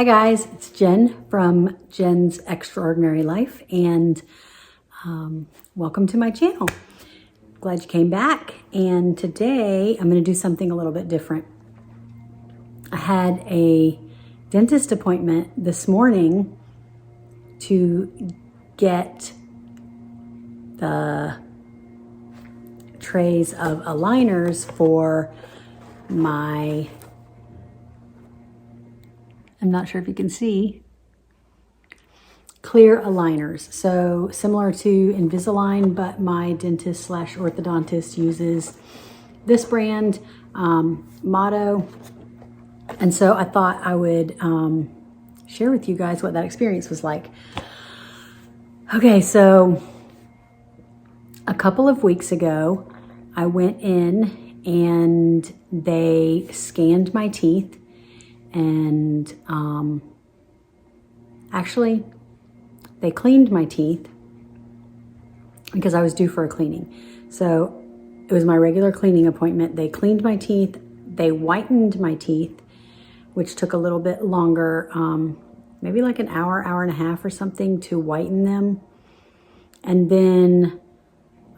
Hi guys, it's Jen from Jen's Extraordinary Life, and welcome to my channel. Glad you came back, and today I'm going to do something a little bit different. I had a dentist appointment this morning to get the trays of aligners for my, I'm not sure if you can see, clear aligners. So similar to Invisalign, but my dentist slash orthodontist uses this brand, Motto. And so I thought I would share with you guys what that experience was like. Okay, so a couple of weeks ago, I went in and they scanned my teeth, and actually they cleaned my teeth because I was due for a cleaning. So it was my regular cleaning appointment. They cleaned my teeth, they whitened my teeth, which took a little bit longer, maybe like an hour, hour and a half or something to whiten them. And then,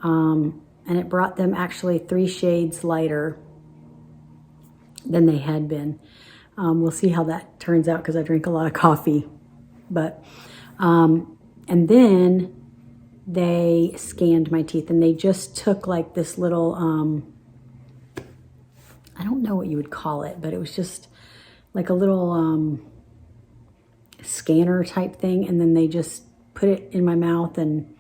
and it brought them actually 3 shades lighter than they had been. We'll see how that turns out because I drink a lot of coffee. But, and then they scanned my teeth, and they just took like this little, I don't know what you would call it, but it was just like a little scanner type thing. And then they just put it in my mouth and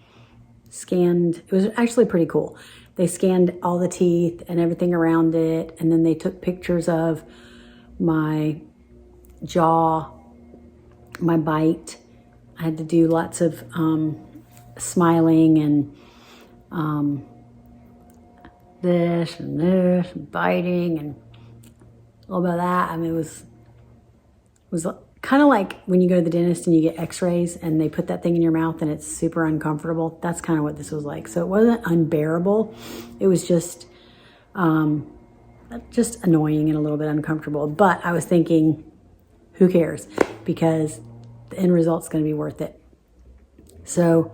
scanned. It was actually pretty cool. They scanned all the teeth and everything around it. And then they took pictures of my jaw, my bite. I had to do lots of smiling and this and biting and a little bit of that. I mean, it was kind of like when you go to the dentist and you get x-rays and they put that thing in your mouth and it's super uncomfortable. That's kind of what this was like. So it wasn't unbearable. It was just annoying and a little bit uncomfortable. But I was thinking, who cares? Because the end result's going to be worth it. So,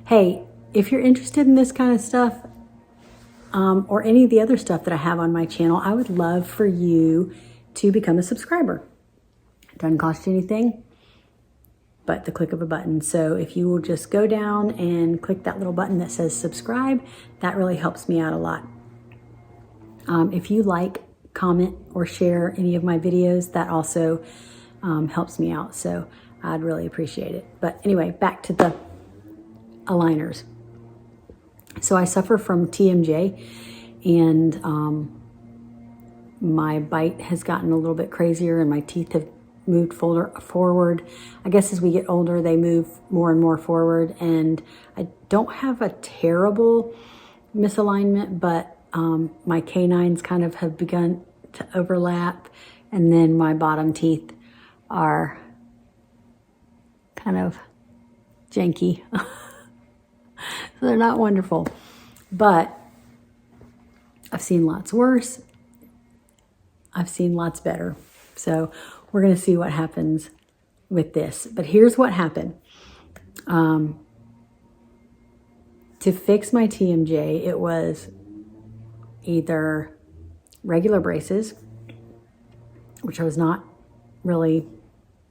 hey, if you're interested in this kind of stuff, or any of the other stuff that I have on my channel, I would love for you to become a subscriber. It doesn't cost you anything but the click of a button. So if you will just go down and click that little button that says subscribe, that really helps me out a lot. If you like, comment, or share any of my videos, that also helps me out. So I'd really appreciate it. But anyway, back to the aligners. So I suffer from TMJ, and my bite has gotten a little bit crazier, and my teeth have moved forward. I guess as we get older, they move more and more forward, and I don't have a terrible misalignment, but my canines kind of have begun to overlap, and then my bottom teeth are kind of janky. So they're not wonderful, but I've seen lots worse. I've seen lots better. So we're going to see what happens with this. But here's what happened. To fix my TMJ, it was either regular braces, which I was not really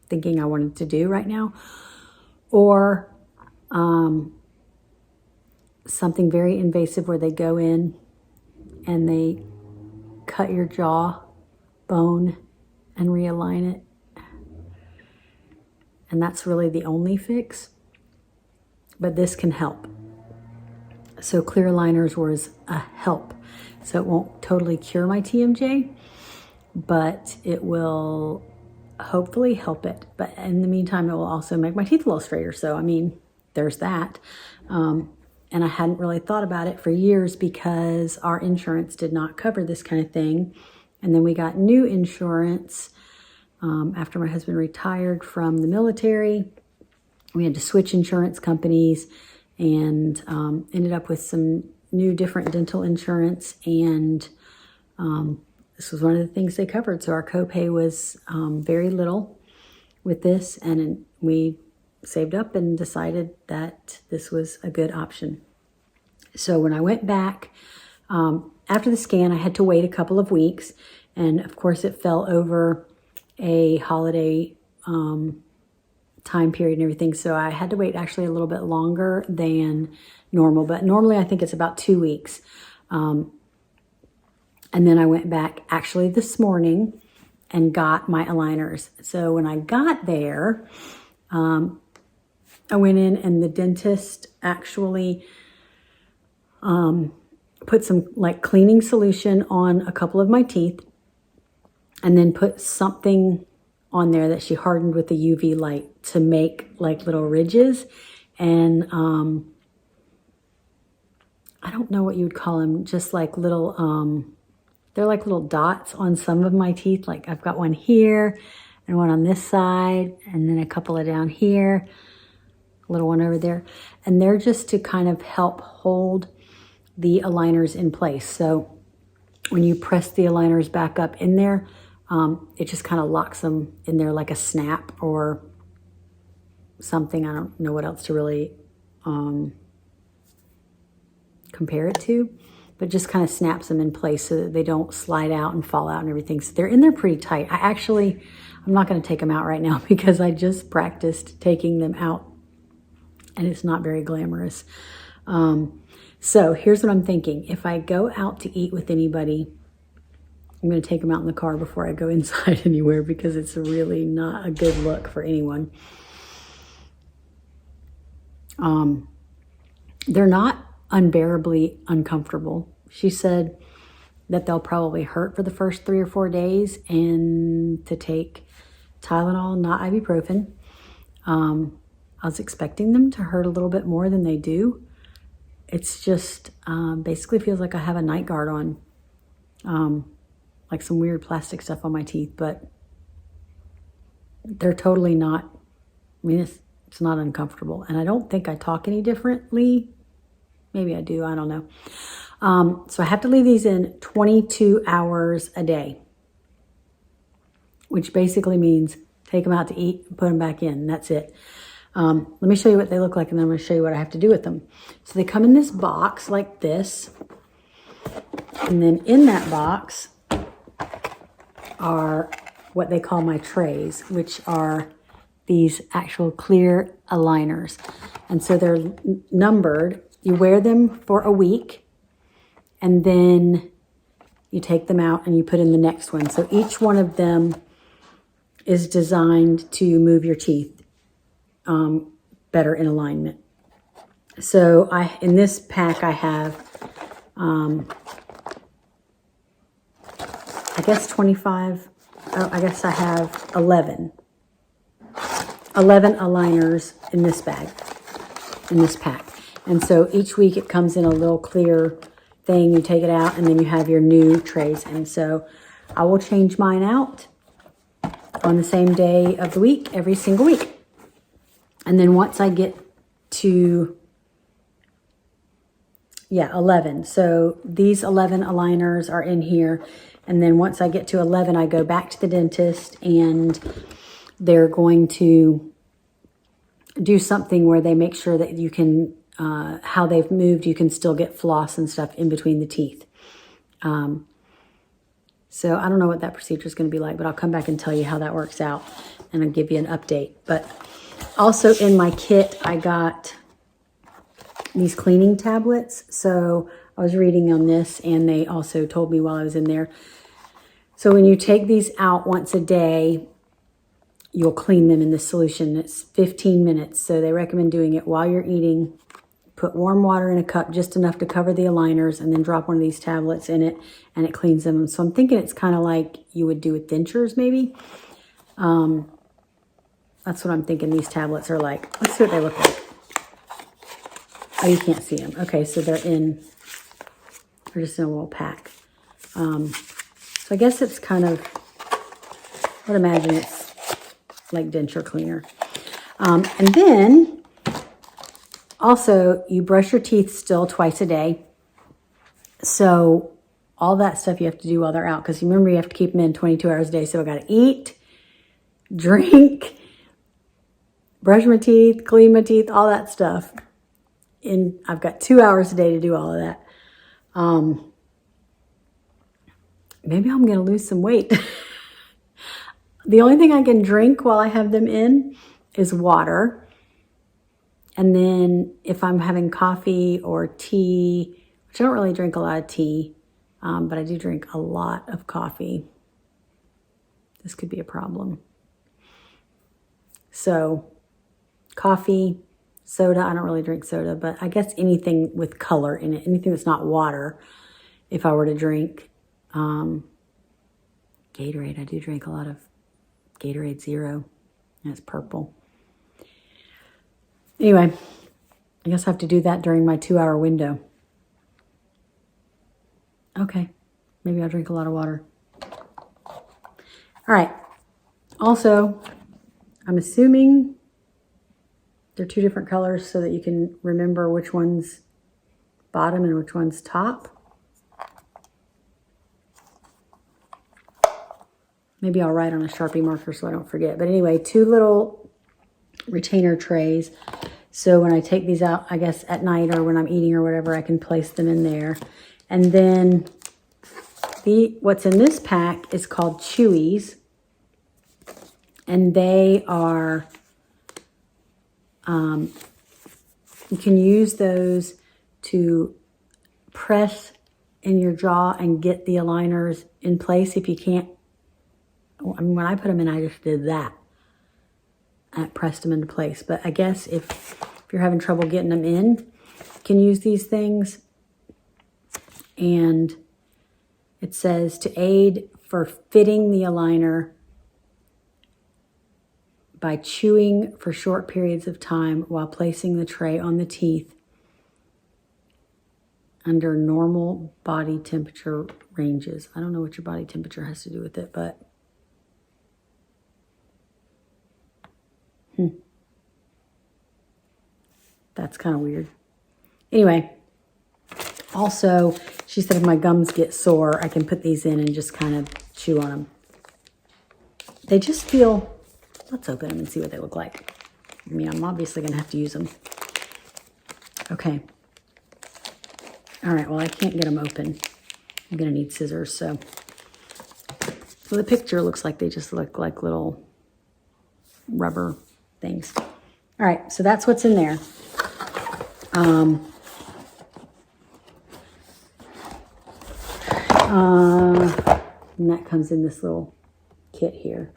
thinking I wanted to do right now, or something very invasive where they go in and they cut your jaw bone and realign it. And that's really the only fix, but this can help. So clear aligners was a help. So it won't totally cure my TMJ, but it will hopefully help it. But in the meantime, it will also make my teeth a little straighter. So, I mean, there's that. And I hadn't really thought about it for years because our insurance did not cover this kind of thing. And then we got new insurance after my husband retired from the military. We had to switch insurance companies and ended up with some new different dental insurance. And this was one of the things they covered. So our copay was very little. with this, and we saved up and decided that this was a good option. So when I went back, after the scan, I had to wait a couple of weeks, and of course it fell over a holiday time period and everything, so I had to wait actually a little bit longer than normal, but normally I think it's about 2 weeks. And then I went back actually this morning and got my aligners. So when I got there, I went in and the dentist actually put some like cleaning solution on a couple of my teeth, and then put something on there that she hardened with the UV light to make like little ridges. And I don't know what you would call them, just like little, they're like little dots on some of my teeth. Like I've got one here and one on this side, and then a couple of down here, a little one over there. And they're just to kind of help hold the aligners in place. So when you press the aligners back up in there, it just kind of locks them in there like a snap or something. I don't know what else to really compare it to, but just kind of snaps them in place so that they don't slide out and fall out and everything. So they're in there pretty tight. I'm not going to take them out right now because I just practiced taking them out and it's not very glamorous. So here's what I'm thinking. If I go out to eat with anybody, I'm going to take them out in the car before I go inside anywhere, because it's really not a good look for anyone. They're not unbearably uncomfortable. She said that they'll probably hurt for the first 3 or 4 days, and to take Tylenol, not ibuprofen. I was expecting them to hurt a little bit more than they do. It's just basically feels like I have a night guard on, like some weird plastic stuff on my teeth, but they're totally not, I mean, it's not uncomfortable. And I don't think I talk any differently. Maybe I do, I don't know. So I have to leave these in 22 hours a day, which basically means take them out to eat and put them back in. That's it. Let me show you what they look like, and then I'm going to show you what I have to do with them. So they come in this box like this. And then in that box are what they call my trays, which are these actual clear aligners. And so they're numbered. You wear them for a week, and then you take them out and you put in the next one. So each one of them is designed to move your teeth better in alignment. So in this pack I have, I guess 25, I guess I have 11 aligners in this bag, in this pack. And so each week it comes in a little clear thing. You take it out and then you have your new trays. And so I will change mine out on the same day of the week, every single week. And then once I get to, 11. So these 11 aligners are in here. And then once I get to 11, I go back to the dentist, and they're going to do something where they make sure that you can, how they've moved, you can still get floss and stuff in between the teeth. So I don't know what that procedure is going to be like, but I'll come back and tell you how that works out, and I'll give you an update. But also in my kit, I got these cleaning tablets. So I was reading on this, and they also told me while I was in there. So when you take these out once a day, you'll clean them in this solution. It's 15 minutes. So they recommend doing it while you're eating. Put warm water in a cup, just enough to cover the aligners, and then drop one of these tablets in it, and it cleans them. So I'm thinking it's kind of like you would do with dentures, maybe. That's what I'm thinking these tablets are like. Let's see what they look like. Oh, you can't see them. Okay, so they're just in a little pack. So I guess it's kind of, I would imagine it's like denture cleaner. And then also you brush your teeth still twice a day. So all that stuff you have to do while they're out, because you remember you have to keep them in 22 hours a day. So I got to eat, drink, brush my teeth, clean my teeth, all that stuff. And I've got 2 hours a day to do all of that. Maybe I'm going to lose some weight. The only thing I can drink while I have them in is water. And then if I'm having coffee or tea, which I don't really drink a lot of tea, but I do drink a lot of coffee. This could be a problem. So coffee, soda, I don't really drink soda, but I guess anything with color in it, anything that's not water, if I were to drink. Gatorade, I do drink a lot of Gatorade Zero, and it's purple. Anyway, I guess I have to do that during my 2-hour window. Okay, maybe I'll drink a lot of water. All right, also, I'm assuming they're 2 different colors so that you can remember which one's bottom and which one's top. Maybe I'll write on a Sharpie marker so I don't forget. But anyway, 2 little retainer trays. So when I take these out, I guess at night or when I'm eating or whatever, I can place them in there. And then what's in this pack is called Chewies. And they are, you can use those to press in your jaw and get the aligners in place if you can't. I mean, when I put them in, I just did that. I pressed them into place. But I guess if you're having trouble getting them in, you can use these things. And it says to aid for fitting the aligner by chewing for short periods of time while placing the tray on the teeth under normal body temperature ranges. I don't know what your body temperature has to do with it, but that's kind of weird. Anyway, also, she said if my gums get sore, I can put these in and just kind of chew on them. They just feel, let's open them and see what they look like. I mean, I'm obviously going to have to use them. Okay. All right, well, I can't get them open. I'm going to need scissors, so. Well, the picture looks like they just look like little rubber things. All right, so that's what's in there. And that comes in this little kit here.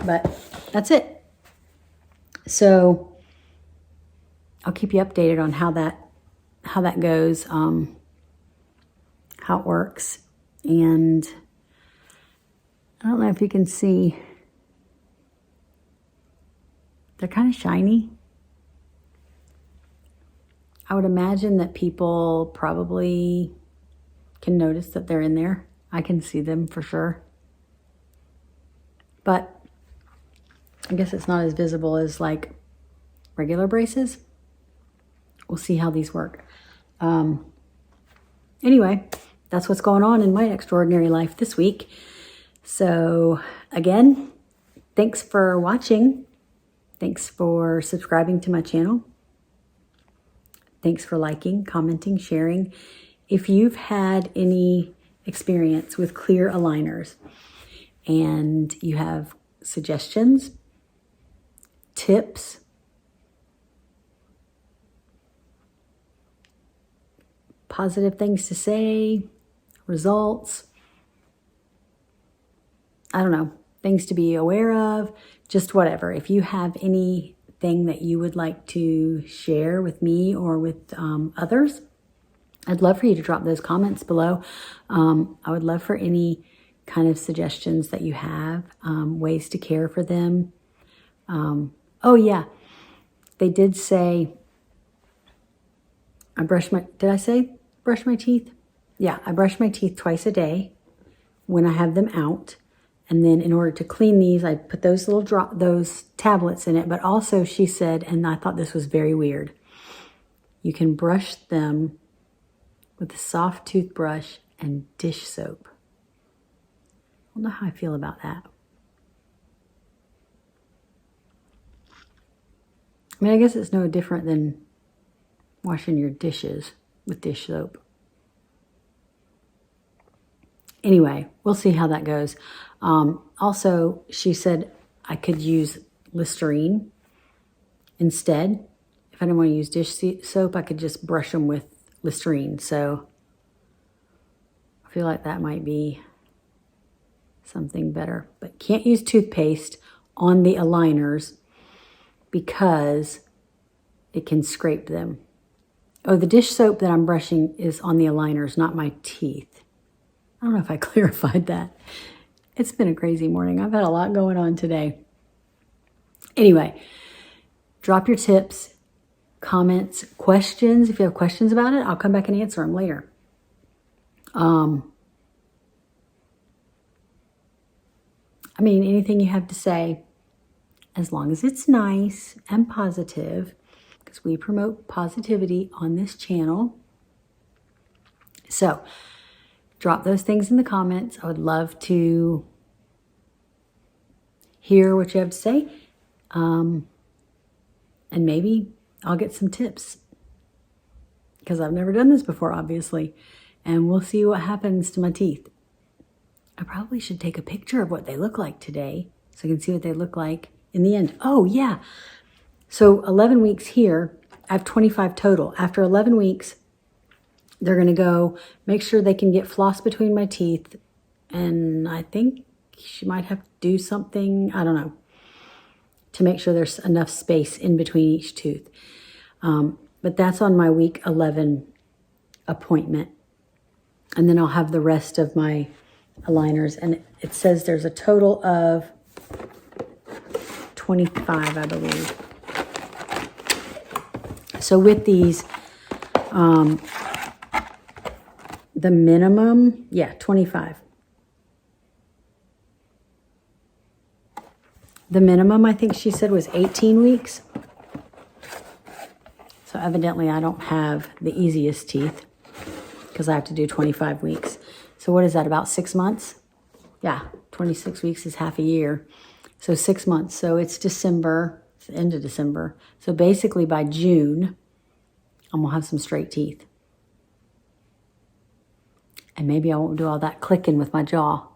But that's it. So I'll keep you updated on how that goes, how it works. And I don't know if you can see, they're kind of shiny. I would imagine that people probably can notice that they're in there. I can see them for sure. But I guess it's not as visible as like regular braces. We'll see how these work. Anyway, that's what's going on in my extraordinary life this week. So again, thanks for watching. Thanks for subscribing to my channel. Thanks for liking, commenting, sharing. If you've had any experience with clear aligners and you have suggestions, tips, positive things to say, results, I don't know, things to be aware of, just whatever. If you have anything that you would like to share with me or with others, I'd love for you to drop those comments below. I would love for any kind of suggestions that you have, ways to care for them. Oh yeah, they did say, did I say brush my teeth? Yeah, I brush my teeth twice a day when I have them out. And then in order to clean these, I put those those tablets in it. But also she said, and I thought this was very weird, you can brush them with a soft toothbrush and dish soap. I don't know how I feel about that. I mean, I guess it's no different than washing your dishes with dish soap. Anyway, we'll see how that goes. Also, she said I could use Listerine instead. If I didn't want to use dish soap, I could just brush them with Listerine. So I feel like that might be something better. But can't use toothpaste on the aligners because it can scrape them. Oh, the dish soap that I'm brushing is on the aligners, not my teeth. I don't know if I clarified that. It's been a crazy morning. I've had a lot going on today. Anyway, drop your tips, comments, questions. If you have questions about it, I'll come back and answer them later. I mean, anything you have to say, as long as it's nice and positive, because we promote positivity on this channel. So, drop those things in the comments. I would love to hear what you have to say. And maybe I'll get some tips, because I've never done this before, obviously. And we'll see what happens to my teeth. I probably should take a picture of what they look like today so I can see what they look like in the end. Oh, yeah. So 11 weeks here, I have 25 total. After 11 weeks, they're going to go make sure they can get floss between my teeth. And I think she might have to do something, I don't know, to make sure there's enough space in between each tooth. But that's on my week 11 appointment. And then I'll have the rest of my aligners. And it says there's a total of 25, I believe. So with these, the minimum, 25. The minimum, I think she said, was 18 weeks. So evidently I don't have the easiest teeth because I have to do 25 weeks. So what is that, about 6 months? Yeah, 26 weeks is half a year. So 6 months. So it's December, it's the end of December. So basically by June, I'm going to have some straight teeth. And maybe I won't do all that clicking with my jaw.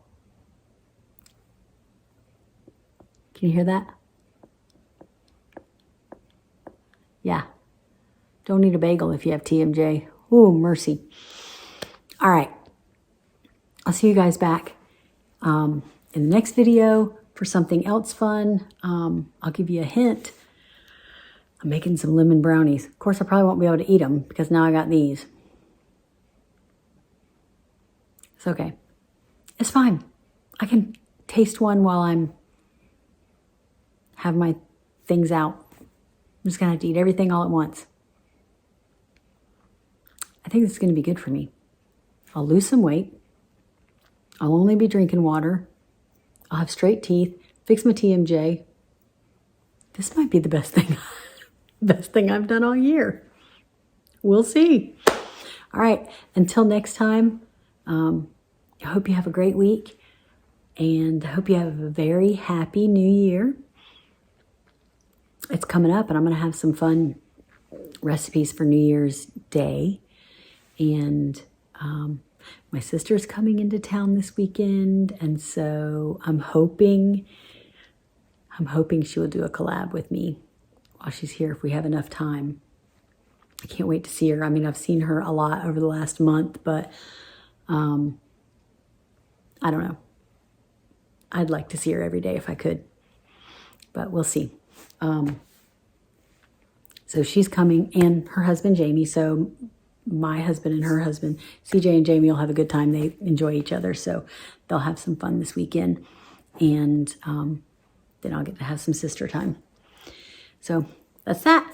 Can you hear that? Yeah. Don't need a bagel if you have TMJ. Ooh, mercy. All right. I'll see you guys back in the next video for something else fun. I'll give you a hint. I'm making some lemon brownies. Of course, I probably won't be able to eat them because now I got these. It's okay. It's fine. I can taste one while I'm have my things out. I'm just going to have to eat everything all at once. I think this is going to be good for me. I'll lose some weight. I'll only be drinking water. I'll have straight teeth, fix my TMJ. This might be the best thing I've done all year. We'll see. All right. Until next time, I hope you have a great week, and I hope you have a very happy new year. It's coming up, and I'm going to have some fun recipes for New Year's Day. And my sister's coming into town this weekend, and so I'm hoping she will do a collab with me while she's here if we have enough time. I can't wait to see her. I mean, I've seen her a lot over the last month, but I don't know. I'd like to see her every day if I could, but we'll see. So she's coming, and her husband, Jamie. So my husband and her husband, CJ and Jamie, will have a good time. They enjoy each other, so they'll have some fun this weekend. And then I'll get to have some sister time. So that's that.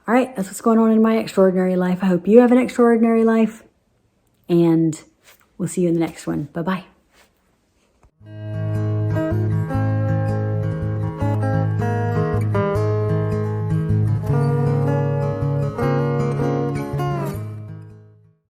All right, that's what's going on in my extraordinary life. I hope you have an extraordinary life, and we'll see you in the next one. Bye-bye.